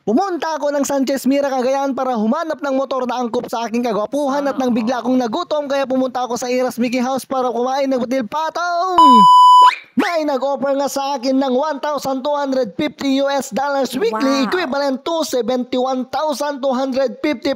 Pumunta ako ng Sanchez Mira, Cagayan para humanap ng motor na angkop sa aking kagwapuhan at nang bigla akong nagutom kaya pumunta ako sa Iras Mickey House para kumain ng butil patong. May nag-offer nga sa akin ng $1,250 weekly, equivalent to 71,250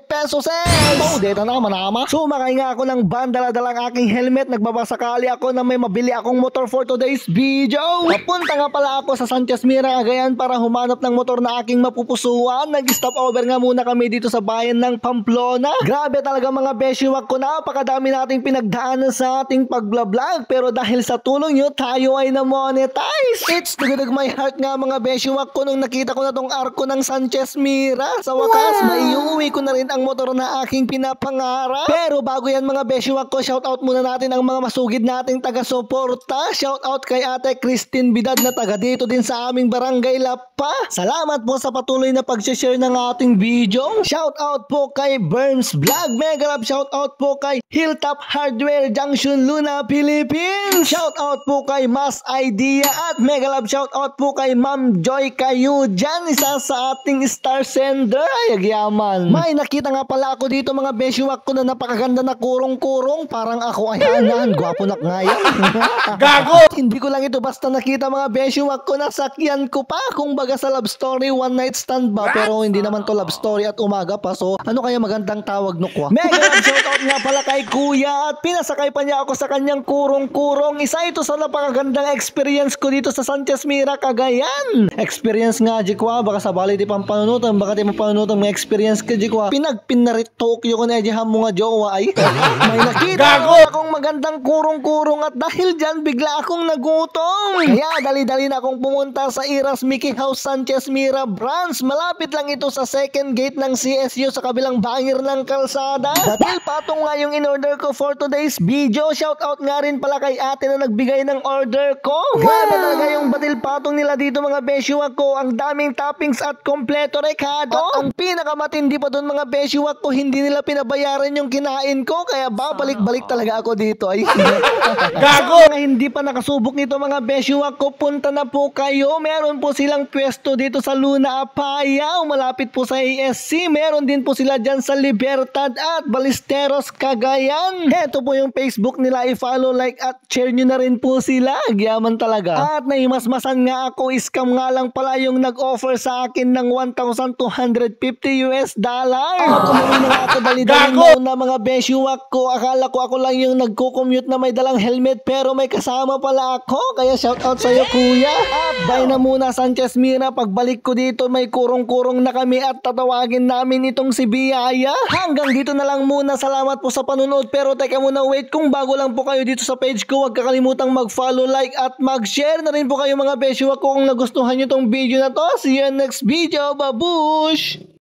pesos. Oh, dito na manama. Sumakay nga ako ng van, dala-dalang aking helmet. Nagbabasakali ako na may mabili akong motor for today's video. Papunta nga pala ako sa Sanchez Mira, Cagayan para humanap ng motor na aking mapupusuan. Nag-stop over nga muna kami dito sa bayan ng Pamplona. Grabe talaga mga beshiwak ko, napakadami nating pinagdaanan sa ating pagblog. Pero dahil sa tulong nyo, tayo ay na-monetize. It's the good of my heart nga mga beshiwak ko nung nakita ko na tong arko ng Sanchez Mira. Sa wakas, maiuwi ko na rin ang motor na aking pinapangarap. Pero bago yan mga beshiwak ko, shoutout muna natin ang mga masugid nating taga-suporta. Shoutout kay Ate Christine Bidad na taga dito din sa aming barangay Lapa. Salamat po sa patuloy na pag-share ng ating video. Shoutout po kay Burns Vlog. Mega love shoutout po kay Hilltop Hardware Junction, Luna, Philippines. Shoutout po kay Mas Idea at mega love shoutout po kay Ma'am Joy kayo dyan, isa sa ating star sender. Ay, agyaman. May nakita nga pala ako dito mga beshiwak ko na napakaganda na kurong-kurong. Parang ako ay anan, gwapo na nga yan. Gago! Hindi ko lang ito basta nakita mga beshiwak ko, nasakyan ko pa. Kung baga sa love story, one night stand ba? Pero hindi naman to love story at umaga pa. So ano kaya magandang tawag no kwa? Mega love shoutout nga pala kay Kuya at pinasakay pa niya ako sa kanyang kurong-kurong. Isa ito sa napakagandang experience ko dito sa Sanchez Mira, Cagayan. Experience nga jikwa, baka sa bali di pang panunutan, baka di panunutan may experience ka jikwa. Pinagpinarit Tokyo ko na ejiham mo nga jowa ay. May nakita akong magandang kurong-kurong at dahil dyan bigla akong nagutom. Kaya dali-dali na akong pumunta sa Iras Mickey House Sanchez Mira branch. Malapit lang ito sa second gate ng CSU sa kabilang bangir ng kalsada. Dahil patong nga yung in-order ko for today's video. Shoutout nga rin pala kay ate na nagbigay ng order ko. Grabe talaga yung batil patong nila dito mga beshiwak ko. Ang daming toppings at kompleto rekado. At ang pinakamatindi pa doon mga beshiwak ko, hindi nila pinabayaran yung kinain ko. Kaya babalik-balik talaga ako dito ay. Gago! Sa mga hindi pa nakasubok nito mga beshiwak ko, punta na po kayo. Meron po silang pwesto dito sa Luna, Apayao. Malapit po sa ASC. Meron din po sila dyan sa Libertad at Balisteros, Cagayan. Eto po yung Facebook nila. I-follow, like at share nyo na rin po sila. Agyaman talaga. At naimasmasan nga ako, scam nga lang pala yung nag-offer sa akin ng $1,250. Kumuha na ako dali-dali na mga beshiwak ko. Akala ko ako lang yung nagko-commute na may dalang helmet pero may kasama pala ako. Kaya shoutout sa'yo kuya. At bye na muna Sanchez Mira. Pagbalik ko dito may kurong-kurong na kami at tatawagin namin itong si Biyaya. Hanggang dito na lang muna. Salamat po sa panunod. Pero teka muna, wait. Kung bago lang po kayo dito sa page ko, huwag kakalimutang mag-follow, like at mag-share na rin po kayo mga beshiwak ko kung nagustuhan nyo tong video na to. See you next video. Babush!